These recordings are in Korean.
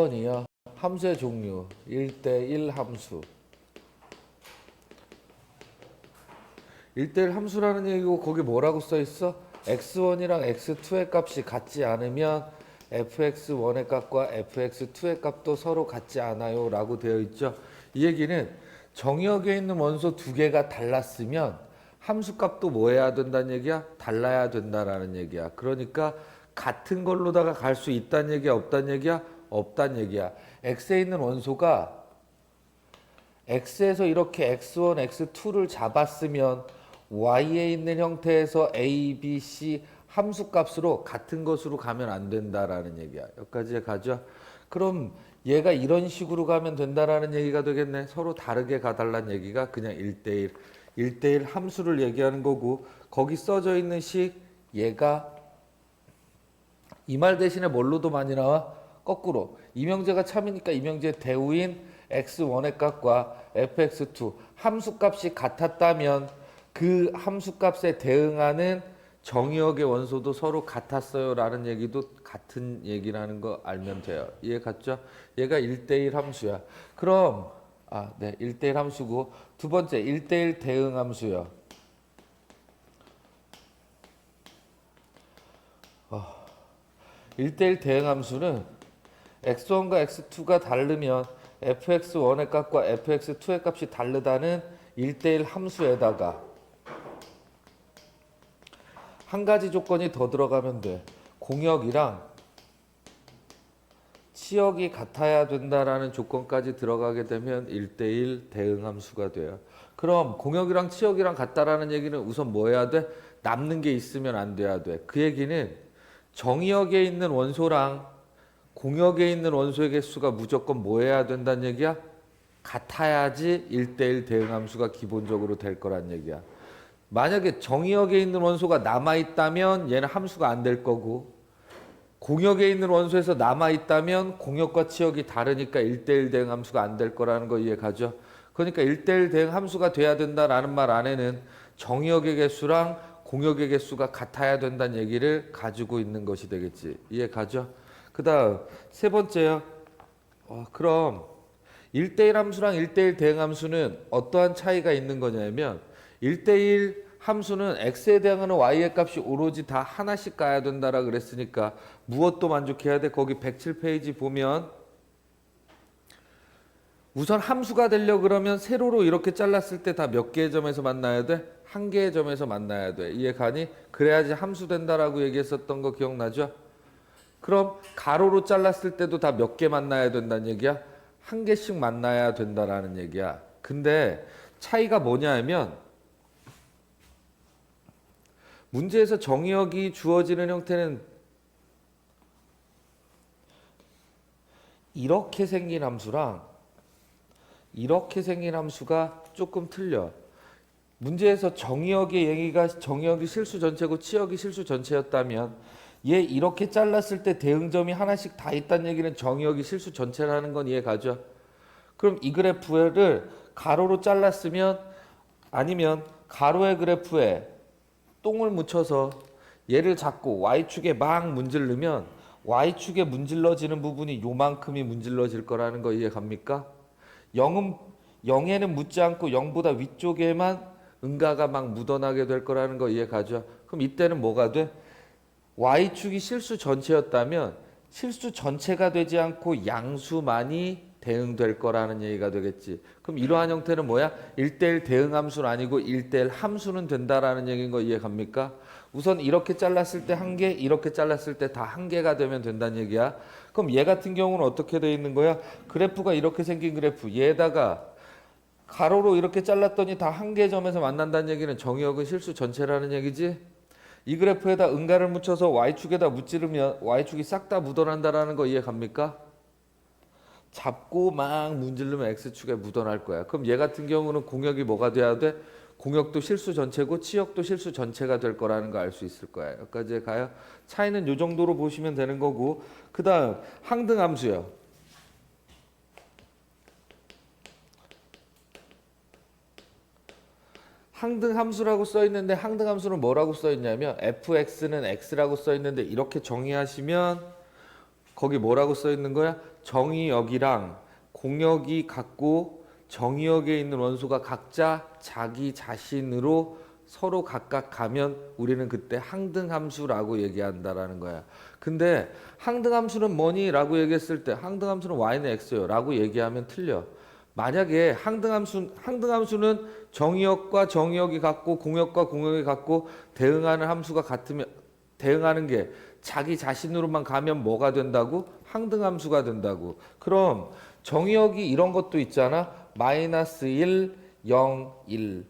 1번이요. 함수의 종류 1대1 함수. 1대1 함수라는 얘기고 거기 뭐라고 써 있어? x1이랑 x2의 값이 같지 않으면 fx1의 값과 fx2의 값도 서로 같지 않아요 라고 되어 있죠. 이 얘기는 정의역에 있는 원소 두 개가 달랐으면 함수값도 뭐 해야 된다는 얘기야? 달라야 된다라는 얘기야. 그러니까 같은 걸로다가 갈 수 있다는 얘기야? 없다는 얘기야? 없다는 얘기야. x에 있는 원소가 x에서 이렇게 x1, x2를 잡았으면 y에 있는 형태에서 a, b, c 함수값으로 같은 것으로 가면 안 된다라는 얘기야. 여기까지 가죠. 그럼 얘가 이런 식으로 가면 된다라는 얘기가 되겠네. 서로 다르게 가달라는 얘기가 그냥 1대1. 1대1 함수를 얘기하는 거고 거기 써져 있는 식 얘가 이 말 대신에 뭘로도 많이 나와? 거꾸로. 이명제가 참이니까 이명제 대우인 x1의 값과 fx2 함수값이 같았다면 그 함수값에 대응하는 정의역의 원소도 서로 같았어요 라는 얘기도 같은 얘기라는 거 알면 돼요. 이해 갔죠? 얘가 1대1 함수야. 그럼 1대1 함수고 두 번째 1대1 대응 함수요. 1대1 대응 함수는 x1과 x2가 다르면 fx1의 값과 fx2의 값이 다르다는 1대1 함수에다가 한 가지 조건이 더 들어가면 돼. 공역이랑 치역이 같아야 된다라는 조건까지 들어가게 되면 1대1 대응 함수가 돼요. 그럼 공역이랑 치역이랑 같다라는 얘기는 우선 뭐 해야 돼? 남는 게 있으면 안 돼야 돼. 그 얘기는 정의역에 있는 원소랑 공역에 있는 원소의 개수가 무조건 뭐 해야 된다는 얘기야? 같아야지 1대1 대응 함수가 기본적으로 될 거란 얘기야. 만약에 정의역에 있는 원소가 남아있다면 얘는 함수가 안 될 거고 공역에 있는 원소에서 남아있다면 공역과 치역이 다르니까 1대1 대응 함수가 안 될 거라는 거 이해 가죠? 그러니까 1대1 대응 함수가 돼야 된다라는 말 안에는 정의역의 개수랑 공역의 개수가 같아야 된다는 얘기를 가지고 있는 것이 되겠지. 이해 가죠? 그 다음 세 번째요. 그럼 1대1 함수랑 1대1 대응 함수는 어떠한 차이가 있는 거냐면 1대1 함수는 x에 대응하는 y의 값이 오로지 다 하나씩 가야 된다라 그랬으니까 무엇도 만족해야 돼? 거기 107페이지 보면 우선 함수가 되려 그러면 세로로 이렇게 잘랐을 때 다 몇 개의 점에서 만나야 돼? 한 개의 점에서 만나야 돼. 이해 가니? 그래야지 함수 된다라고 얘기했었던 거 기억나죠? 그럼 가로로 잘랐을 때도 다 몇 개 만나야 된다는 얘기야? 한 개씩 만나야 된다라는 얘기야. 근데 차이가 뭐냐 하면 문제에서 정의역이 주어지는 형태는 이렇게 생긴 함수랑 이렇게 생긴 함수가 조금 틀려. 문제에서 정의역의 얘기가 정의역이 실수 전체고 치역이 실수 전체였다면 얘 이렇게 잘랐을 때 대응점이 하나씩 다 있다는 얘기는 정의역이 실수 전체라는 건 이해 가죠? 그럼 이 그래프를 가로로 잘랐으면 아니면 가로의 그래프에 똥을 묻혀서 얘를 잡고 y축에 막 문지르면 y축에 문질러지는 부분이 요만큼이 문질러질 거라는 거 이해 갑니까? 0에는 묻지 않고 0보다 위쪽에만 응가가 막 묻어나게 될 거라는 거 이해 가죠? 그럼 이때는 뭐가 돼? y축이 실수 전체였다면 실수 전체가 되지 않고 양수만이 대응될 거라는 얘기가 되겠지. 그럼 이러한 형태는 뭐야? 1대1 대응 함수는 아니고 1대1 함수는 된다라는 얘기인 거 이해 갑니까? 우선 이렇게 잘랐을 때 한 개, 이렇게 잘랐을 때 다 한 개가 되면 된다는 얘기야. 그럼 얘 같은 경우는 어떻게 돼 있는 거야? 그래프가 이렇게 생긴 그래프. 얘에다가 가로로 이렇게 잘랐더니 다 한 개 점에서 만난다는 얘기는 정의역은 실수 전체라는 얘기지. 이 그래프에다 응가를 묻혀서 y축에다 무찌르면 y축이 싹 다 묻어난다라는 거 이해 갑니까? 잡고 막 문지르면 x축에 묻어날 거야. 그럼 얘 같은 경우는 공역이 뭐가 돼야 돼? 공역도 실수 전체고 치역도 실수 전체가 될 거라는 거 알 수 있을 거야. 여기까지 가요. 차이는 요 정도로 보시면 되는 거고 그 다음 항등함수요. 항등함수라고 써있는데 항등함수는 뭐라고 써있냐면 fx는 x라고 써있는데 이렇게 정의하시면 거기 뭐라고 써있는 거야? 정의역이랑 공역이 같고 정의역에 있는 원소가 각자 자기 자신으로 서로 각각 가면 우리는 그때 항등함수라고 얘기한다라는 거야. 근데 항등함수는 뭐니? 라고 얘기했을 때 항등함수는 y는 x요 라고 얘기하면 틀려. 만약에 항등함수는 정의역과 정의역이 같고 공역과 공역이 같고 대응하는 함수가 같으면 대응하는 게 자기 자신으로만 가면 뭐가 된다고? 항등함수가 된다고. 그럼 정의역이 이런 것도 있잖아. 마이너스 1, 0, 1.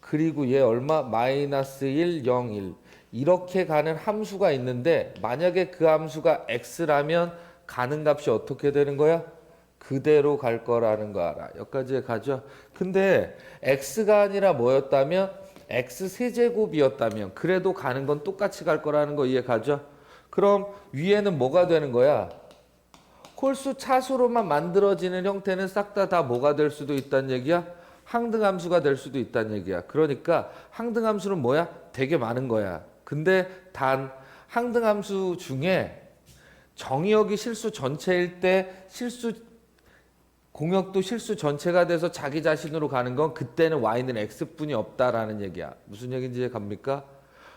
그리고 얘 얼마? 마이너스 1, 0, 1. 이렇게 가는 함수가 있는데 만약에 그 함수가 x라면 가는 값이 어떻게 되는 거야? 그대로 갈 거라는 거 알아. 여기까지 가죠. 근데 x가 아니라 뭐였다면 x 세제곱이었다면 그래도 가는 건 똑같이 갈 거라는 거 이해 가죠? 그럼 위에는 뭐가 되는 거야? 홀수 차수로만 만들어지는 형태는 싹 다 뭐가 될 수도 있다는 얘기야? 항등함수가 될 수도 있다는 얘기야. 그러니까 항등함수는 뭐야? 되게 많은 거야. 근데 단 항등함수 중에 정의역이 실수 전체일 때 공역도 실수 전체가 돼서 자기 자신으로 가는 건 그때는 y는 x뿐이 없다라는 얘기야. 무슨 얘기인지 이해 갑니까?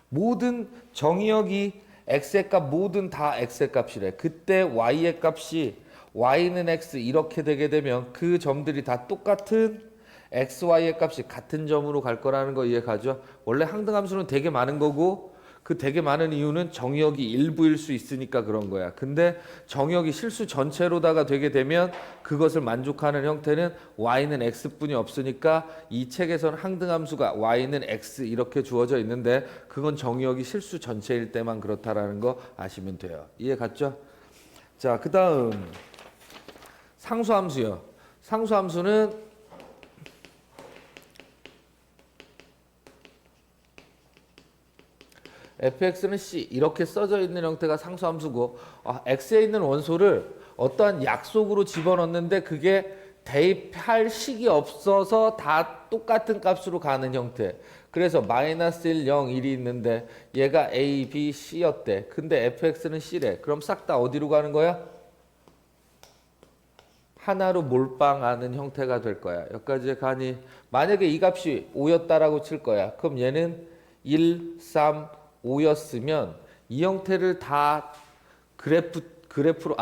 모든 정의역이 x의 값 모든 다 x의 값이래. 그때 y의 값이 y는 x 이렇게 되게 되면 그 점들이 다 똑같은 x, y의 값이 같은 점으로 갈 거라는 거 이해 가죠? 원래 항등함수는 되게 많은 거고 그 되게 많은 이유는 정의역이 일부일 수 있으니까 그런 거야. 근데 정의역이 실수 전체로다가 되게 되면 그것을 만족하는 형태는 y는 x뿐이 없으니까 이 책에서는 항등함수가 y는 x 이렇게 주어져 있는데 그건 정의역이 실수 전체일 때만 그렇다라는 거 아시면 돼요. 이해 갔죠? 자, 그 다음 상수함수요. 상수함수는 fx는 c 이렇게 써져 있는 형태가 상수함수고 x에 있는 원소를 어떠한 약속으로 집어넣는데 그게 대입할 식이 없어서 다 똑같은 값으로 가는 형태. 그래서 마이너스 1, 0, 1이 있는데 얘가 a, b, c였대. 근데 fx는 c래. 그럼 싹 다 어디로 가는 거야? 하나로 몰빵하는 형태가 될 거야. 여기까지 가니 만약에 이 값이 5였다라고 칠 거야. 그럼 얘는 1, 3, 5였으면 이 형태를 다 그래프로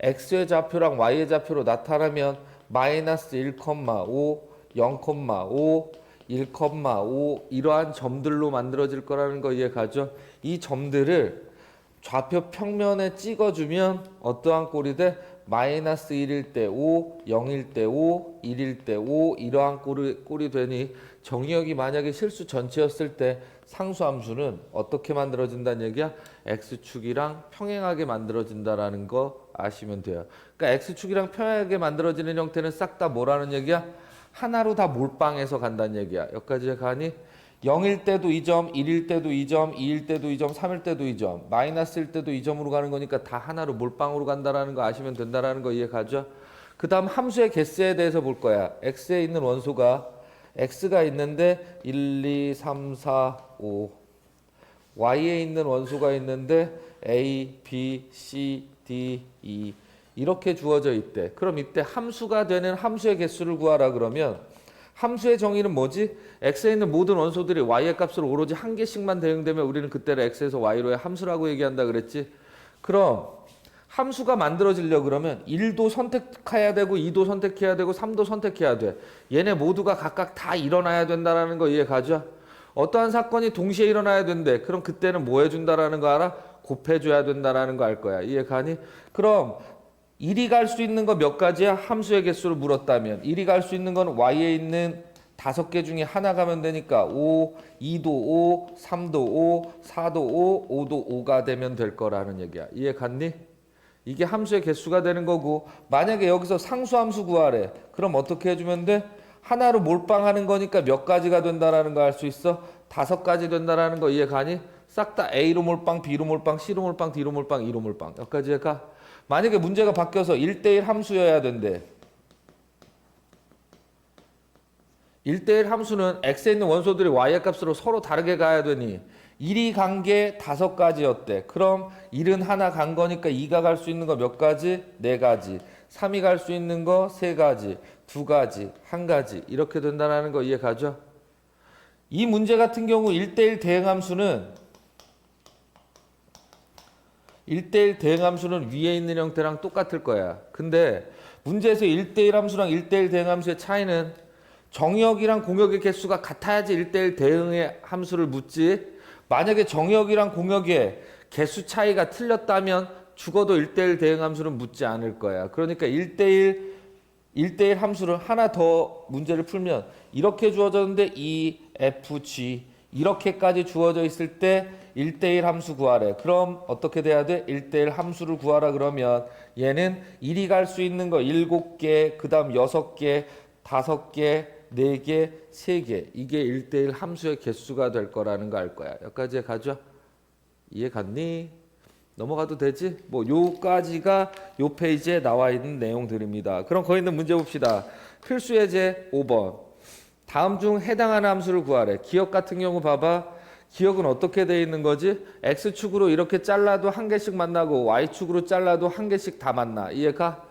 x의 좌표랑 y의 좌표로 나타나면 마이너스 1,5, 0,5, 1,5 이러한 점들로 만들어질 거라는 거 이해 가죠? 이 점들을 좌표 평면에 찍어주면 어떠한 꼴이 돼? 마이너스 1일 때 5, 0일 때 5, 1일 때 5 이러한 꼴이 되니 정의역이 만약에 실수 전체였을 때 상수함수는 어떻게 만들어진다는 얘기야? x축이랑 평행하게 만들어진다라는 거 아시면 돼요. 그러니까 x축이랑 평행하게 만들어지는 형태는 싹 다 뭐라는 얘기야? 하나로 다 몰빵해서 간다는 얘기야. 여기까지 가니? 0일 때도 2점, 1일 때도 2점, 2일 때도 2점, 3일 때도 2점, 마이너스일 때도 2점으로 가는 거니까 다 하나로 몰빵으로 간다라는 거 아시면 된다라는 거 이해 가죠? 그 다음 함수의 개수에 대해서 볼 거야. x에 있는 원소가 x가 있는데 1, 2, 3, 4, 5 y에 있는 원소가 있는데 a, b, c, d, e 이렇게 주어져 있대. 그럼 이때 함수가 되는 함수의 개수를 구하라 그러면 함수의 정의는 뭐지? x에 있는 모든 원소들이 y의 값으로 오로지 한 개씩만 대응되면 우리는 그때를 x에서 y로의 함수라고 얘기한다 그랬지? 그럼 함수가 만들어지려고 그러면 1도 선택해야 되고 2도 선택해야 되고 3도 선택해야 돼. 얘네 모두가 각각 다 일어나야 된다는 거 이해 가죠? 어떠한 사건이 동시에 일어나야 된대. 그럼 그때는 뭐 해준다라는 거 알아? 곱해줘야 된다라는 거 알 거야. 이해 가니? 그럼 1이 갈 수 있는 거 몇 가지야? 함수의 개수를 물었다면 1이 갈 수 있는 건 y에 있는 5개 중에 하나 가면 되니까 5, 2도 5, 3도 5, 4도 5, 5도 5가 되면 될 거라는 얘기야. 이해 갔니? 이게 함수의 개수가 되는 거고 만약에 여기서 상수함수 구하래. 그럼 어떻게 해주면 돼? 하나로 몰빵하는 거니까 몇 가지가 된다라는 거 알 수 있어? 5가지 된다라는 거 이해 가니? 싹 다 A로 몰빵, B로 몰빵, C로 몰빵, D로 몰빵, E로 몰빵. 여기까지 가. 만약에 문제가 바뀌어서 1대1 함수여야 된대. 1대1 함수는 x에 있는 원소들이 y의 값으로 서로 다르게 가야 되니 1이 간 게 5가지였대. 그럼 1은 하나 간 거니까 2가 갈 수 있는 거 몇 가지? 4가지. 3이 갈 수 있는 거 3가지. 2가지. 1가지. 이렇게 된다는 거 이해 가죠? 이 문제 같은 경우 1대1 대응함수는 1대1 대응함수는 위에 있는 형태랑 똑같을 거야. 근데 문제에서 1대1 함수랑 1대1 대응함수의 차이는 정의역이랑 공역의 개수가 같아야지 1대1 대응의 함수를 묻지. 만약에 정의역이랑 공역의 개수 차이가 틀렸다면 죽어도 1대1 대응 함수는 묻지 않을 거야. 그러니까 1대1 함수를 하나 더 문제를 풀면 이렇게 주어졌는데 E, F, G 이렇게까지 주어져 있을 때 1대1 함수 구하래. 그럼 어떻게 돼야 돼? 1대1 함수를 구하라 그러면 얘는 1이 갈 수 있는 거 7개, 그 다음 6개, 5개, 4개, 3개. 이게 1대1 함수의 개수가 될 거라는 거 알 거야. 여기까지 가죠? 이해 갔니? 넘어가도 되지? 뭐 요까지가 요 페이지에 나와 있는 내용들입니다. 그럼 거기 있는 문제 봅시다. 필수 예제 5번. 다음 중 해당하는 함수를 구하래. 기억 같은 경우 봐봐. 기억은 어떻게 돼 있는 거지? X축으로 이렇게 잘라도 한 개씩 만나고 Y축으로 잘라도 한 개씩 다 만나. 이해가?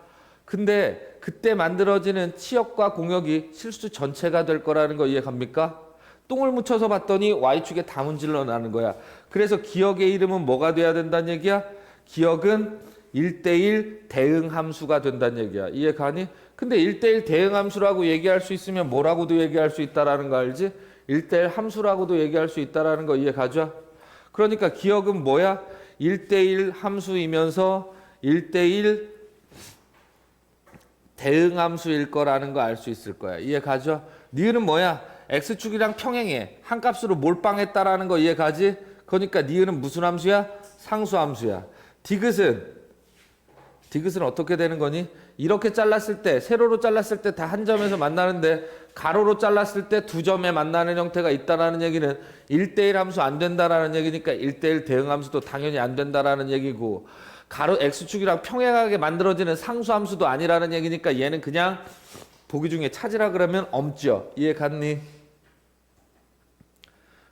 근데 그때 만들어지는 치역과 공역이 실수 전체가 될 거라는 거 이해 갑니까? 똥을 묻혀서 봤더니 Y축에 다 문질러 나는 거야. 그래서 기억의 이름은 뭐가 돼야 된다는 얘기야? 기억은 1대1 대응 함수가 된다는 얘기야. 이해 가니? 근데 1대1 대응 함수라고 얘기할 수 있으면 뭐라고도 얘기할 수 있다라는 거 알지? 1대1 함수라고도 얘기할 수 있다라는 거 이해 가죠? 그러니까 기억은 뭐야? 1대1 함수이면서 1대1 대응함수일 거라는 거 알 수 있을 거야. 이해 가죠? 니은은 뭐야? X축이랑 평행해. 한 값으로 몰빵했다라는 거 이해 가지? 그러니까 니은은 무슨 함수야? 상수함수야. 디귿은 어떻게 되는 거니? 이렇게 잘랐을 때, 세로로 잘랐을 때 다 한 점에서 만나는데 가로로 잘랐을 때 두 점에 만나는 형태가 있다라는 얘기는 1대1 함수 안 된다라는 얘기니까 1대1 대응함수도 당연히 안 된다라는 얘기고, 가로 X축이랑 평행하게 만들어지는 상수함수도 아니라는 얘기니까 얘는 그냥 보기 중에 찾으라 그러면 엄죠. 이해 갔니?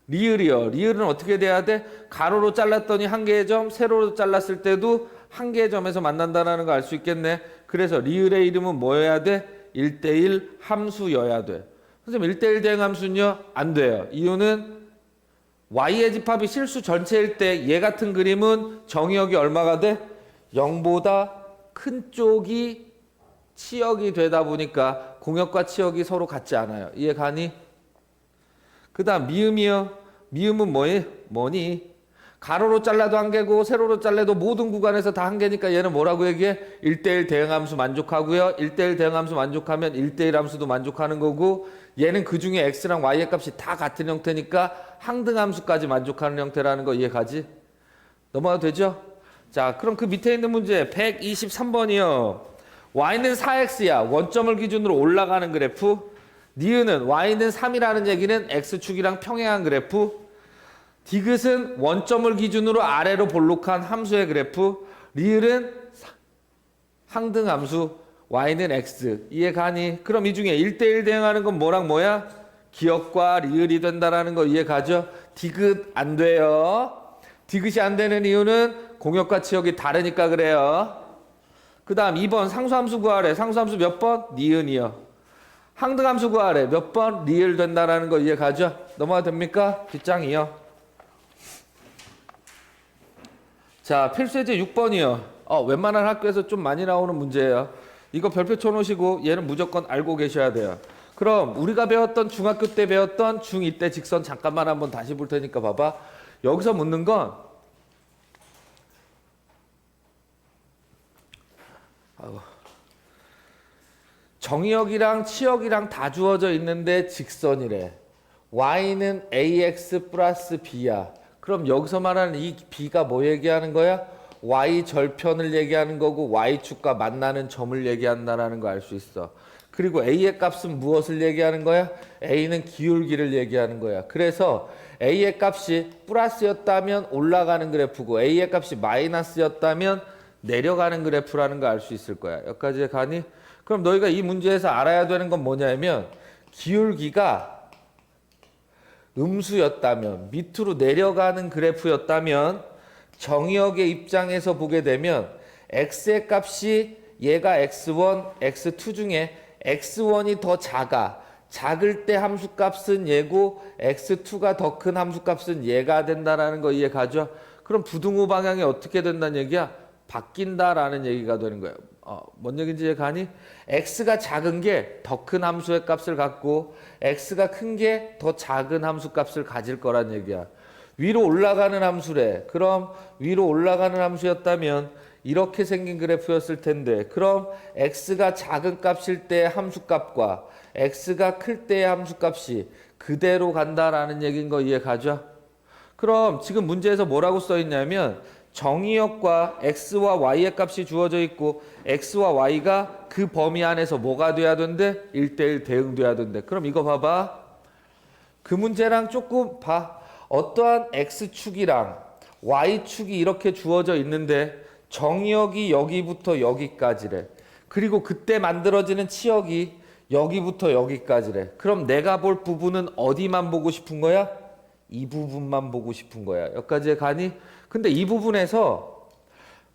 리을이요. 리을은 어떻게 돼야 돼? 가로로 잘랐더니 한 개의 점, 세로로 잘랐을 때도 한 개의 점에서 만난다는 거 알 수 있겠네. 그래서 리을의 이름은 뭐여야 돼? 1대1 함수여야 돼. 선생님 1대1 대응 함수는요? 안 돼요. 이유는 Y의 집합이 실수 전체일 때 얘 같은 그림은 정의역이 얼마가 돼? 0보다 큰 쪽이 치역이 되다 보니까 공역과 치역이 서로 같지 않아요. 이해 가니? 그 다음 미음이요. 미음은 뭐니? 가로로 잘라도 한 개고 세로로 잘라도 모든 구간에서 다 한 개니까 얘는 뭐라고 얘기해? 1대1 대응함수 만족하고요. 1대1 대응함수 만족하면 1대1 함수도 만족하는 거고, 얘는 그중에 x랑 y의 값이 다 같은 형태니까 항등함수까지 만족하는 형태라는 거 이해 가지? 넘어가도 되죠? 자, 그럼 그 밑에 있는 문제 123번이요. y는 4x야. 원점을 기준으로 올라가는 그래프. 니은은 y는 3이라는 얘기는 x축이랑 평행한 그래프. 디귿은 원점을 기준으로 아래로 볼록한 함수의 그래프. 리을은 항등함수. y는 x. 이해 가니? 그럼 이 중에 1대1 대응하는 건 뭐랑 뭐야? 기역과 리을이 된다라는 거 이해 가죠? 디귿 안 돼요. 디귿이 안 되는 이유는 공역과 치역이 다르니까 그래요. 그 다음 2번 상수함수 구하래. 상수함수 몇 번? 니은이요. 항등함수 구하래. 몇 번? 리을 된다라는 거 이해 가죠? 넘어가도 됩니까? 뒷장이요. 자, 필수예제 6번이요. 웬만한 학교에서 좀 많이 나오는 문제예요. 이거 별표 쳐놓으시고 얘는 무조건 알고 계셔야 돼요. 그럼 우리가 배웠던 중학교 때 배웠던 중2 때 직선 잠깐만 한번 다시 볼 테니까 봐봐. 여기서 묻는 건 정의역이랑 치역이랑 다 주어져 있는데 직선이래. y는 ax 플러스 b야. 그럼 여기서 말하는 이 b가 뭐 얘기하는 거야? y 절편을 얘기하는 거고 y축과 만나는 점을 얘기한다는 거 알 수 있어. 그리고 a의 값은 무엇을 얘기하는 거야? a는 기울기를 얘기하는 거야. 그래서 a의 값이 플러스였다면 올라가는 그래프고 a의 값이 마이너스였다면 내려가는 그래프라는 거 알 수 있을 거야. 여기까지 가니? 그럼 너희가 이 문제에서 알아야 되는 건 뭐냐면 기울기가 음수였다면, 밑으로 내려가는 그래프였다면 정의역의 입장에서 보게 되면 x의 값이 얘가 x1, x2 중에 x1이 더 작을 때 함수값은 얘고 x2가 더 큰 함수값은 얘가 된다라는 거 이해 가죠? 그럼 부등호 방향이 어떻게 된다는 얘기야? 바뀐다라는 얘기가 되는 거예요. 뭔 얘기인지 이해 가니? x가 작은 게 더 큰 함수의 값을 갖고 x가 큰 게 더 작은 함수 값을 가질 거란 얘기야. 위로 올라가는 함수래. 그럼 위로 올라가는 함수였다면 이렇게 생긴 그래프였을 텐데, 그럼 x가 작은 값일 때 함수값과 x가 클 때의 함수값이 그대로 간다라는 얘기인 거 이해 가죠? 그럼 지금 문제에서 뭐라고 써 있냐면 정의역과 x와 y의 값이 주어져 있고 x와 y가 그 범위 안에서 뭐가 돼야 된대? 1대1 대응돼야 된대. 그럼 이거 봐봐. 그 문제랑 조금 봐. 어떠한 x축이랑 y축이 이렇게 주어져 있는데 정의역이 여기부터 여기까지래. 그리고 그때 만들어지는 치역이 여기부터 여기까지래. 그럼 내가 볼 부분은 어디만 보고 싶은 거야? 이 부분만 보고 싶은 거야. 여기까지 가니? 근데 이 부분에서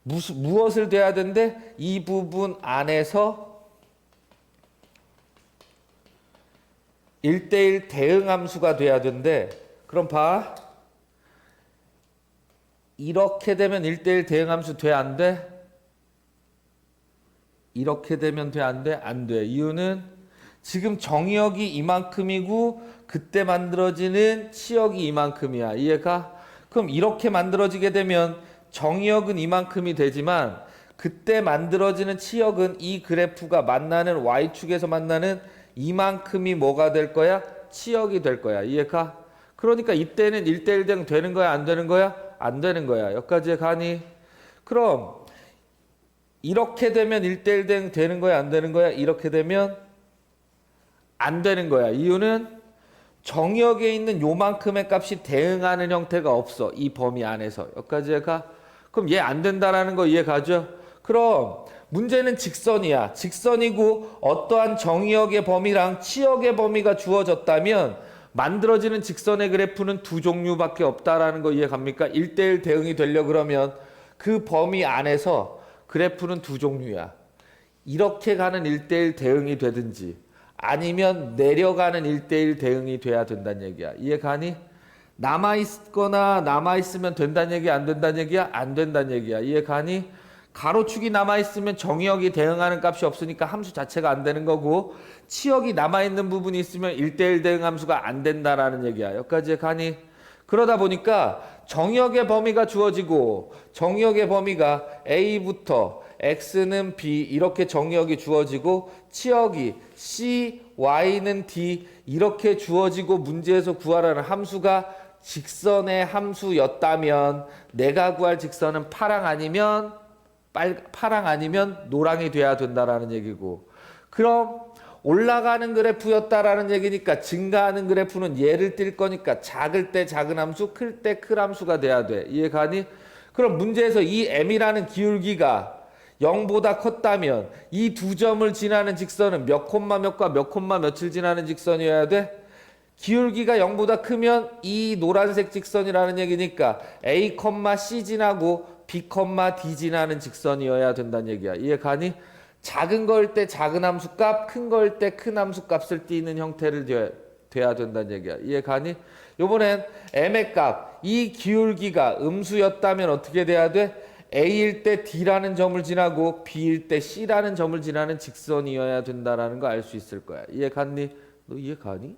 무엇을 돼야 된대? 이 부분 안에서 1대1 대응함수가 돼야 된대. 그럼 봐. 이렇게 되면 1대1 대응함수 돼? 안 돼? 이렇게 되면 돼? 안 돼? 안 돼. 이유는 지금 정의역이 이만큼이고 그때 만들어지는 치역이 이만큼이야. 이해가? 그럼 이렇게 만들어지게 되면 정의역은 이만큼이 되지만 그때 만들어지는 치역은 이 그래프가 만나는 y축에서 만나는 이만큼이 뭐가 될 거야? 치역이 될 거야. 이해가? 그러니까 이때는 1대1 대응 되는 거야? 안 되는 거야? 안 되는 거야. 여기까지 가니? 그럼 이렇게 되면 1대1 대응 되는 거야? 안 되는 거야? 이렇게 되면 안 되는 거야. 이유는 정의역에 있는 요만큼의 값이 대응하는 형태가 없어. 이 범위 안에서. 여기까지 가? 그럼 얘 안 된다라는 거 이해 가죠? 그럼 문제는 직선이야. 직선이고 어떠한 정의역의 범위랑 치역의 범위가 주어졌다면 만들어지는 직선의 그래프는 두 종류밖에 없다라는 거 이해 갑니까? 1대1 대응이 되려 그러면 그 범위 안에서 그래프는 두 종류야. 이렇게 가는 1대1 대응이 되든지 아니면 내려가는 1대1 대응이 돼야 된다는 얘기야. 이해 가니? 남아있거나 남아있으면 된다는 얘기야? 안 된다는 얘기야? 안 된다는 얘기야. 이해 가니? 가로축이 남아있으면 정의역이 대응하는 값이 없으니까 함수 자체가 안 되는 거고 치역이 남아있는 부분이 있으면 1대1 대응 함수가 안 된다라는 얘기야. 여기까지 가니? 그러다 보니까 정의역의 범위가 주어지고 정의역의 범위가 A부터 X는 B 이렇게 정의역이 주어지고 치역이 C, Y는 D 이렇게 주어지고 문제에서 구하라는 함수가 직선의 함수였다면 내가 구할 직선은 파랑 아니면 노랑이 돼야 된다라는 얘기고, 그럼 올라가는 그래프였다라는 얘기니까 증가하는 그래프는 얘를 띌 거니까 작을 때 작은 함수, 클 때 큰 함수가 돼야 돼. 이해 가니? 그럼 문제에서 이 m이라는 기울기가 0보다 컸다면 이 두 점을 지나는 직선은 몇 콤마 몇과 몇 콤마 며칠 지나는 직선이어야 돼? 기울기가 0보다 크면 이 노란색 직선이라는 얘기니까 A, C 지나고 B, D 지나는 직선이어야 된다는 얘기야. 이해 가니? 작은 거일 때 작은 함수값, 큰 거일 때 큰 함수값을 띠는 형태를 돼야 된다는 얘기야. 이해 가니? 요번엔 m의 값, 이 기울기가 음수였다면 어떻게 돼야 돼? A일 때 D라는 점을 지나고 B일 때 C라는 점을 지나는 직선이어야 된다라는 거 알 수 있을 거야. 이해 갔니? 너 이해 가니?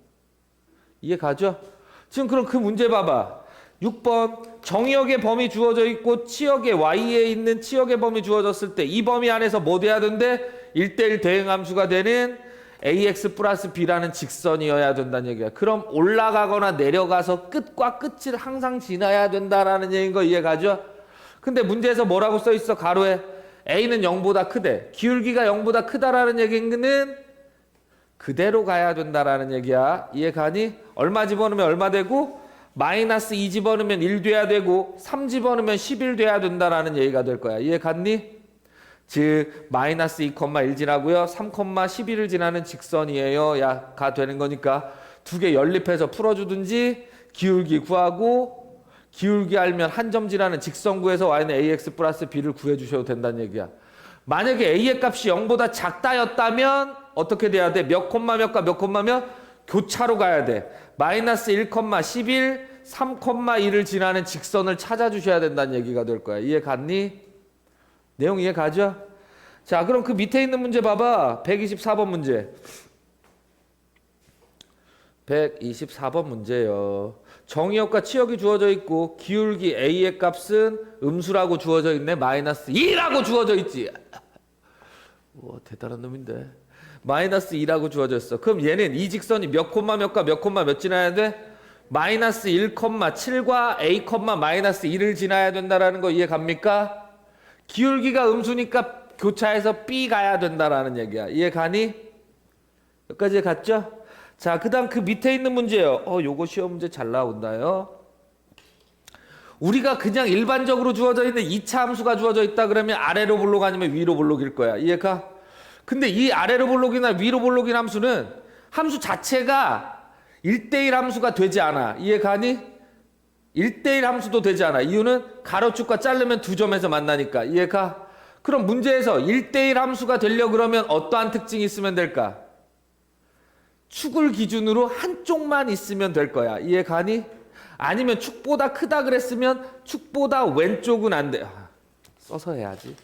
이해 가죠? 지금 그럼 그 문제 봐봐. 6번 정의역의 범위 주어져 있고 치역의 Y에 있는 치역의 범위 주어졌을 때 이 범위 안에서 뭐 돼야 된대? 1대1 대응함수가 되는 AX 플러스 B라는 직선이어야 된다는 얘기야. 그럼 올라가거나 내려가서 끝과 끝을 항상 지나야 된다라는 얘기인 거 이해 가죠? 근데 문제에서 뭐라고 써 있어? 가로에 A는 0보다 크대. 기울기가 0보다 크다라는 얘기는 그대로 가야 된다라는 얘기야. 이해 가니? 얼마 집어넣으면 얼마 되고 마이너스 2 집어넣으면 1 돼야 되고 3 집어넣으면 11 돼야 된다라는 얘기가 될 거야. 이해 갔니? 즉 마이너스 2,1 지나고요. 3,11을 지나는 직선이에요. 야가 되는 거니까 두 개 연립해서 풀어주든지 기울기 구하고 기울기 알면 한 점 지나는 직선 구해서 y는 ax 플러스 b를 구해주셔도 된다는 얘기야. 만약에 a의 값이 0보다 작다였다면 어떻게 돼야 돼? 몇 콤마 몇과 몇 콤마 몇? 교차로 가야 돼. 마이너스 1,11, 3,2를 지나는 직선을 찾아주셔야 된다는 얘기가 될 거야. 이해 갔니? 내용 이해 가죠? 자, 그럼 그 밑에 있는 문제 봐봐. 124번 문제. 124번 문제요. 정의역과 치역이 주어져 있고 기울기 A의 값은 음수라고 주어져 있네. 마이너스 2라고 주어져 있지. 우와, 대단한 놈인데. 마이너스 2라고 주어져 있어. 그럼 얘는 이 직선이 몇 콤마 몇과 몇 콤마 몇 지나야 돼? 마이너스 1,7과 A, 마이너스 2를 지나야 된다라는 거 이해 갑니까? 기울기가 음수니까 교차해서 B 가야 된다라는 얘기야. 이해 가니? 여기까지 갔죠? 자, 그 다음 그 밑에 있는 문제예요. 요거 시험 문제 잘 나온다요. 우리가 그냥 일반적으로 주어져 있는 2차 함수가 주어져 있다 그러면 아래로 볼록 아니면 위로 볼록일 거야. 이해가? 근데 이 아래로 볼록이나 위로 볼록인 함수는 함수 자체가 1대1 함수가 되지 않아. 이해 가니? 1대1 함수도 되지 않아. 이유는 가로축과 자르면 두 점에서 만나니까. 이해가? 그럼 문제에서 1대1 함수가 되려 그러면 어떠한 특징이 있으면 될까? 축을 기준으로 한쪽만 있으면 될 거야. 이해 가니? 아니면 축보다 크다 그랬으면 축보다 왼쪽은 안 돼. 써서 해야지.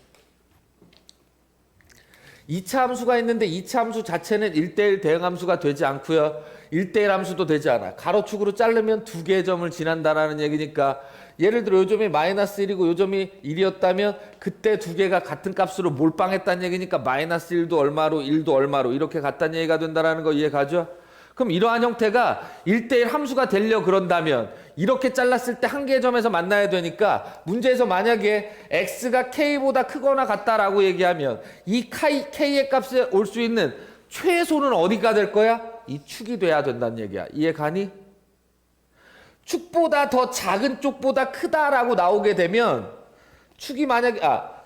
2차 함수가 있는데 2차 함수 자체는 1대1 대응 함수가 되지 않고요. 1대1 함수도 되지 않아. 가로축으로 자르면 두 개의 점을 지난다라는 얘기니까 예를 들어 요점이 마이너스 1이고 요점이 1이었다면 그때 두 개가 같은 값으로 몰빵했다는 얘기니까 마이너스 1도 얼마로 1도 얼마로 이렇게 같다는 얘기가 된다는 거 이해 가죠? 그럼 이러한 형태가 1대1 함수가 되려 그런다면 이렇게 잘랐을 때 한 개의 점에서 만나야 되니까 문제에서 만약에 x가 k보다 크거나 같다라고 얘기하면 이 k의 값에 올 수 있는 최소는 어디가 될 거야? 이 축이 돼야 된다는 얘기야. 이해 가니? 축보다 더 작은 쪽보다 크다라고 나오게 되면 축이 만약에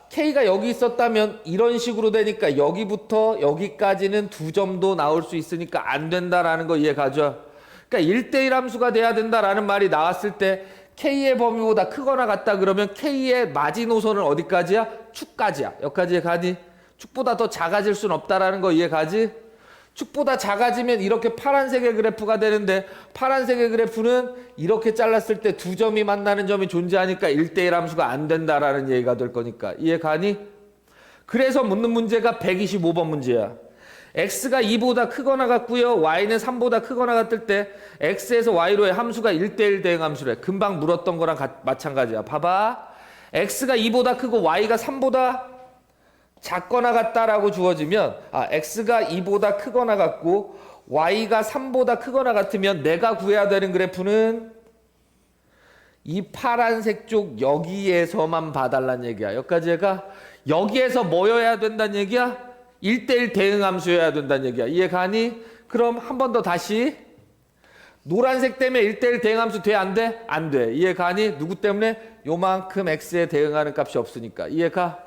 K가 여기 있었다면 이런 식으로 되니까 여기부터 여기까지는 두 점도 나올 수 있으니까 안 된다라는 거 이해 가죠? 그러니까 1대1 함수가 돼야 된다라는 말이 나왔을 때 K의 범위보다 크거나 같다 그러면 K의 마지노선은 어디까지야? 축까지야. 여기까지 가니? 축보다 더 작아질 수는 없다라는 거 이해 가지? 축보다 작아지면 이렇게 파란색의 그래프가 되는데 파란색의 그래프는 이렇게 잘랐을 때 두 점이 만나는 점이 존재하니까 1대1 함수가 안 된다라는 얘기가 될 거니까 이해 가니? 그래서 묻는 문제가 125번 문제야. x가 2보다 크거나 같고요. y는 3보다 크거나 같을 때 x에서 y로의 함수가 1대1 대응 함수래. 금방 물었던 거랑 마찬가지야. 봐봐. x가 2보다 크고 y가 3보다 작거나 같다라고 주어지면 x가 2보다 크거나 같고 y가 3보다 크거나 같으면 내가 구해야 되는 그래프는 이 파란색 쪽 여기에서만 봐달란 얘기야. 여기까지 해가 여기에서 뭐여야 된다는 얘기야? 1대1 대응 함수여야 된다는 얘기야. 이해 가니? 그럼 한 번 더 다시 노란색 때문에 1대1 대응 함수 돼? 안 돼? 안 돼. 이해 가니? 누구 때문에? 요만큼 x에 대응하는 값이 없으니까. 이해 가?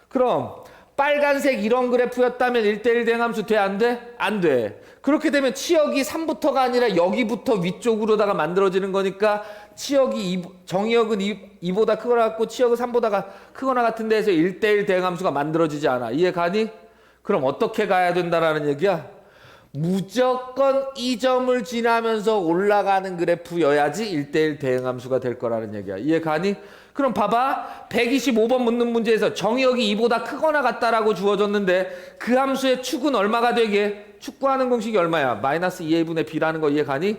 그럼 빨간색 이런 그래프였다면 1대1 대응 함수 돼? 안 돼? 안 돼. 그렇게 되면 치역이 3부터가 아니라 여기부터 위쪽으로다가 만들어지는 거니까 치역이 정의역은 2보다 크거나 같고 치역은 3보다 크거나 같은 데에서 1대1 대응 함수가 만들어지지 않아. 이해 가니? 그럼 어떻게 가야 된다라는 얘기야? 무조건 이 점을 지나면서 올라가는 그래프여야지 1대1 대응 함수가 될 거라는 얘기야. 이해 가니? 그럼 봐봐. 125번 묻는 문제에서 정의역이 2보다 크거나 같다라고 주어졌는데 그 함수의 축은 얼마가 되게? 축 구하는 공식이 얼마야? 마이너스 2a분의 b라는 거 이해 가니?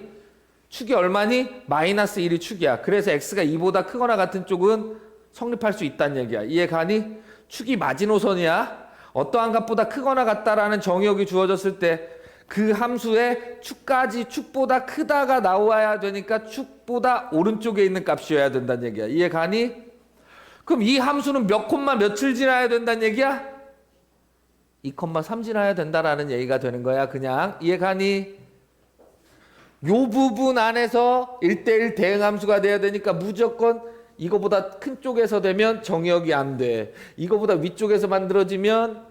축이 얼마니? 마이너스 1이 축이야. 그래서 x가 2보다 크거나 같은 쪽은 성립할 수 있다는 얘기야. 이해 가니? 축이 마지노선이야. 어떠한 값보다 크거나 같다라는 정의역이 주어졌을 때 그 함수의 축까지 축보다 크다가 나와야 되니까 축보다 오른쪽에 있는 값이어야 된다는 얘기야. 이해 가니? 그럼 이 함수는 몇 콤마 며칠 지나야 된다는 얘기야? 2,3 지나야 된다라는 얘기가 되는 거야. 그냥 이해 가니? 요 부분 안에서 1대1 대응 함수가 돼야 되니까 무조건 이거보다 큰 쪽에서 되면 정의역이 안 돼. 이거보다 위쪽에서 만들어지면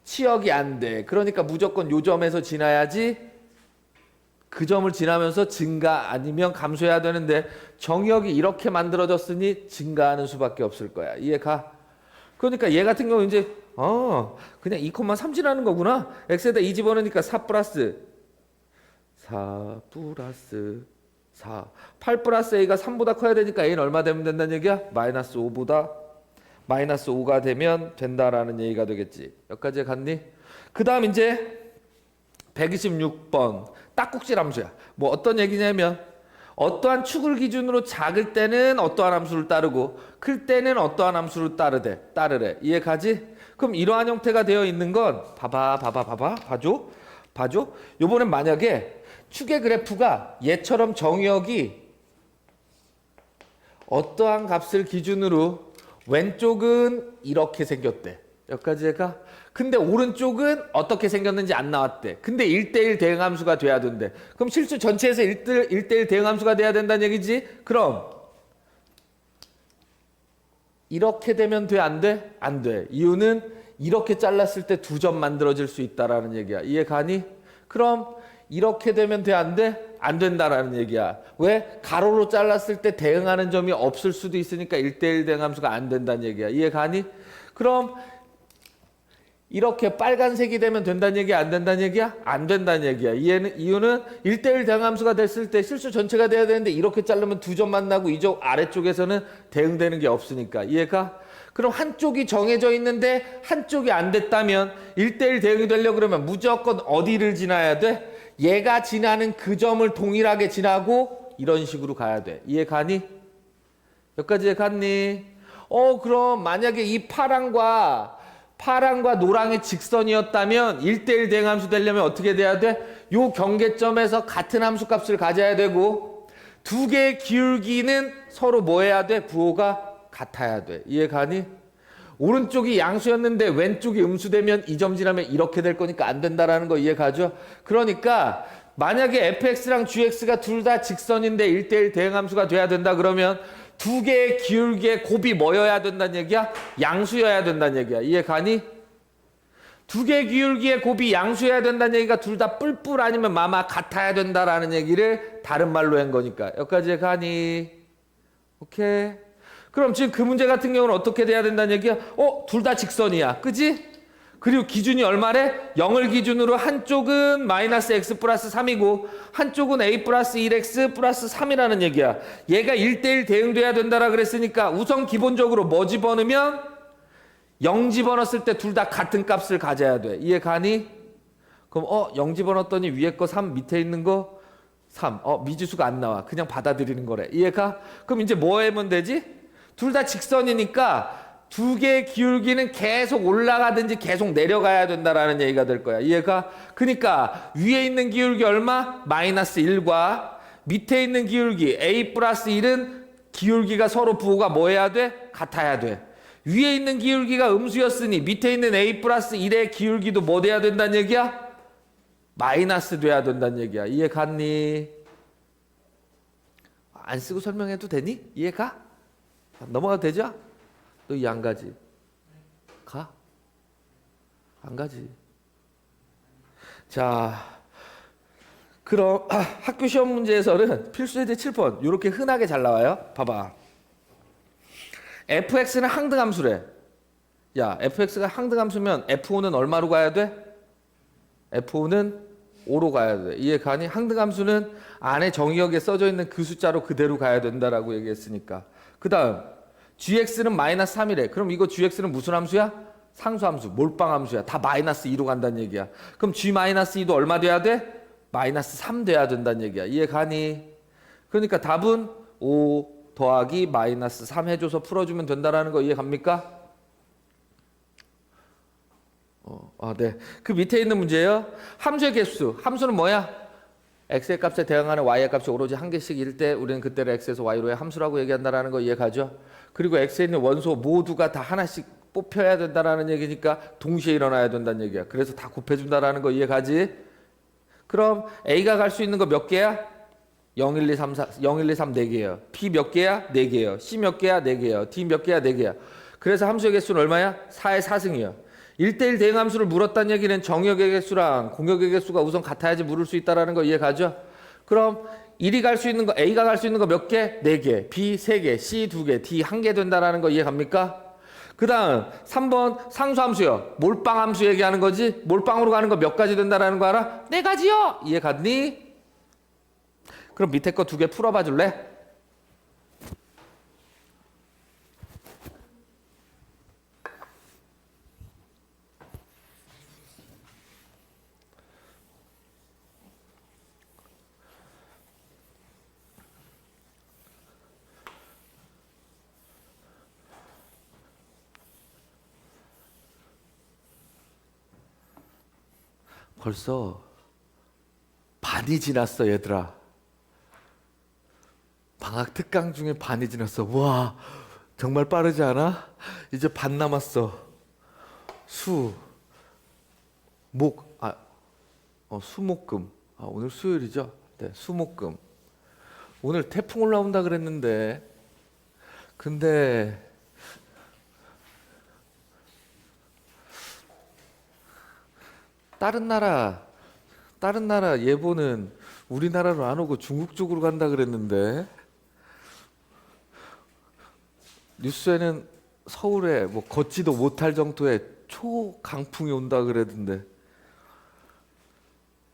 치역이 안 돼. 그러니까 무조건 요 점에서 지나야지 그 점을 지나면서 증가 아니면 감소해야 되는데 정역이 이렇게 만들어졌으니 증가하는 수밖에 없을 거야. 이해가? 그러니까 얘 같은 경우 이제 그냥 2,3 지나는 거구나. x에다 2 집어넣으니까 4 플러스 4 8 플러스 a가 3보다 커야 되니까 a는 얼마 되면 된다는 얘기야? 마이너스 5가 되면 된다라는 얘기가 되겠지. 여기까지 갔니? 그 다음 이제 126번 딱꼭질 함수야. 뭐 어떤 얘기냐면 어떠한 축을 기준으로 작을 때는 어떠한 함수를 따르고 클 때는 어떠한 함수를 따르래. 이해 가지? 그럼 이러한 형태가 되어 있는 건 봐줘. 요번엔 만약에 축의 그래프가 얘처럼 정의역이 어떠한 값을 기준으로 왼쪽은 이렇게 생겼대. 여기까지 해가? 근데 오른쪽은 어떻게 생겼는지 안 나왔대. 근데 1대1 대응함수가 돼야 된대. 그럼 실수 전체에서 1대1 대응함수가 돼야 된다는 얘기지? 그럼 이렇게 되면 돼? 안 돼? 안 돼. 이유는 이렇게 잘랐을 때 2점 만들어질 수 있다라는 얘기야. 이해 가니? 그럼 이렇게 되면 돼? 안 돼? 안 된다라는 얘기야. 왜? 가로로 잘랐을 때 대응하는 점이 없을 수도 있으니까 1대1 대응함수가 안 된다는 얘기야. 이해 가니? 그럼 이렇게 빨간색이 되면 된다는 얘기야? 안 된다는 얘기야? 안 된다는 얘기야. 이유는 1대1 대응함수가 됐을 때 실수 전체가 돼야 되는데 이렇게 자르면 2점 만나고 이쪽 아래쪽에서는 대응되는 게 없으니까. 이해가? 그럼 한쪽이 정해져 있는데 한쪽이 안 됐다면 1대1 대응이 되려고 그러면 무조건 어디를 지나야 돼? 얘가 지나는 그 점을 동일하게 지나고 이런 식으로 가야 돼. 이해 가니? 여기까지 갔니? 그럼 만약에 이 파랑과 노랑의 직선이었다면 1대1 대응함수 되려면 어떻게 돼야 돼? 요 경계점에서 같은 함수값을 가져야 되고 두 개의 기울기는 서로 뭐 해야 돼? 부호가 같아야 돼. 이해 가니? 오른쪽이 양수였는데 왼쪽이 음수되면 이 점 지나면 이렇게 될 거니까 안 된다라는 거 이해 가죠? 그러니까 만약에 fx랑 gx가 둘 다 직선인데 1대1 대응함수가 돼야 된다 그러면 두 개의 기울기의 곱이 뭐여야 된다는 얘기야? 양수여야 된다는 얘기야. 이해 가니? 두 개의 기울기의 곱이 양수여야 된다는 얘기가 둘 다 뿔뿔 아니면 마마 같아야 된다라는 얘기를 다른 말로 한 거니까. 여기까지 가니? 오케이. 그럼 지금 그 문제 같은 경우는 어떻게 돼야 된다는 얘기야? 둘 다 직선이야. 그지? 그리고 기준이 얼마래? 0을 기준으로 한쪽은 마이너스 x 플러스 3이고 한쪽은 a 플러스 1x 플러스 3이라는 얘기야. 얘가 1대1 대응돼야 된다라 그랬으니까 우선 기본적으로 뭐 집어넣으면 0 집어넣었을 때 둘 다 같은 값을 가져야 돼. 이해 가니? 그럼 0 집어넣었더니 위에 거 3 밑에 있는 거 3. 미지수가 안 나와. 그냥 받아들이는 거래. 이해가? 그럼 이제 뭐 하면 되지? 둘 다 직선이니까 두 개의 기울기는 계속 올라가든지 계속 내려가야 된다라는 얘기가 될 거야. 이해가? 그러니까 위에 있는 기울기 얼마? 마이너스 1과 밑에 있는 기울기 a 플러스 1은 기울기가 서로 부호가 뭐 해야 돼? 같아야 돼. 위에 있는 기울기가 음수였으니 밑에 있는 a 플러스 1의 기울기도 뭐 돼야 된다는 얘기야? 마이너스 돼야 된다는 얘기야. 이해 갔니? 안 쓰고 설명해도 되니? 이해가? 넘어가도 되죠? 너 이 안 가지? 가? 안 가지. 자, 그럼 학교 시험 문제에서는 필수예제 7번 이렇게 흔하게 잘 나와요. 봐봐. fx는 항등함수래. 야, fx가 항등함수면 f5는 얼마로 가야 돼? f5는 5로 가야 돼. 이해 가니? 항등함수는 안에 정의역에 써져 있는 그 숫자로 그대로 가야 된다라고 얘기했으니까. 그 다음 gx는 마이너스 3이래. 그럼 이거 gx는 무슨 함수야? 상수함수, 몰빵함수야. 다 마이너스 2로 간다는 얘기야. 그럼 g 마이너스 2도 얼마 돼야 돼? 마이너스 3 돼야 된다는 얘기야. 이해 가니? 그러니까 답은 5 더하기 마이너스 3 해줘서 풀어주면 된다라는 거 이해 갑니까? 네. 그 밑에 있는 문제예요. 함수의 개수. 함수는 뭐야? x의 값에 대응하는 y의 값이 오로지 한 개씩일 때 우리는 그때를 x에서 y로의 함수라고 얘기한다라는 거 이해 가죠? 그리고 x에 있는 원소 모두가 다 하나씩 뽑혀야 된다라는 얘기니까 동시에 일어나야 된다는 얘기야. 그래서 다 곱해준다라는 거 이해 가지? 그럼 a가 갈 수 있는 거 몇 개야? 0, 1, 2, 3, 4, 0, 1, 2, 3 4개예요. b 몇 개야? 4개예요. c 몇 개야? 4개예요. d 몇 개야? 4개야. 그래서 함수의 개수는 얼마야? 4의 4승이야. 1대1 대응함수를 물었다는 얘기는 정역의 개수랑 공역의 개수가 우선 같아야지 물을 수 있다는 거 이해 가죠? 그럼 1이 갈 수 있는 거, A가 갈 수 있는 거 몇 개? 4개. B 3개, C 2개, D 1개 된다라는 거 이해 갑니까? 그 다음 3번 상수함수요. 몰빵함수 얘기하는 거지. 몰빵으로 가는 거 몇 가지 된다라는 거 알아? 4가지요. 이해 갔니? 그럼 밑에 거 2개 풀어봐 줄래? 벌써 반이 지났어 얘들아. 방학 특강 중에 반이 지났어. 와 정말 빠르지 않아? 이제 반 남았어. 수목금. 오늘 수요일이죠? 네, 수목금. 오늘 태풍 올라온다 그랬는데 근데 다른 나라 예보는 우리나라로 안 오고 중국 쪽으로 간다 그랬는데 뉴스에는 서울에 뭐 걷지도 못할 정도의 초강풍이 온다 그랬는데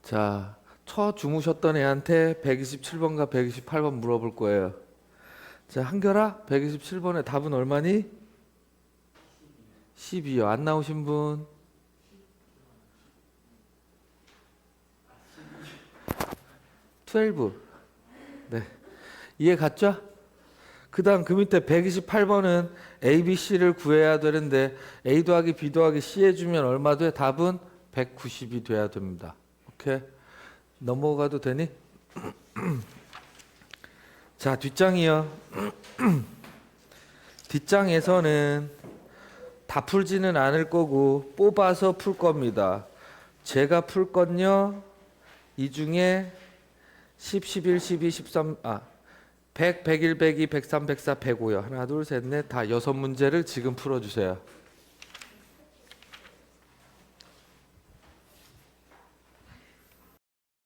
자, 주무셨던 애한테 127번과 128번 물어볼 거예요. 자, 한결아 127번의 답은 얼마니? 12요. 안 나오신 분? 12. 네. 이해 갔죠? 그 다음 그 밑에 128번은 A, B, C를 구해야 되는데 A 더하기 B 더하기 C 해주면 얼마 돼? 답은 190이 돼야 됩니다. 오케이? 넘어가도 되니? 자, 뒷장이요. 뒷장에서는 다 풀지는 않을 거고 뽑아서 풀 겁니다. 제가 풀 건요. 이 중에 10, 11, 12, 13, 100, 101, 102, 103, 104, 105요. 하나, 둘, 셋, 넷, 다 6문제를 지금 풀어주세요.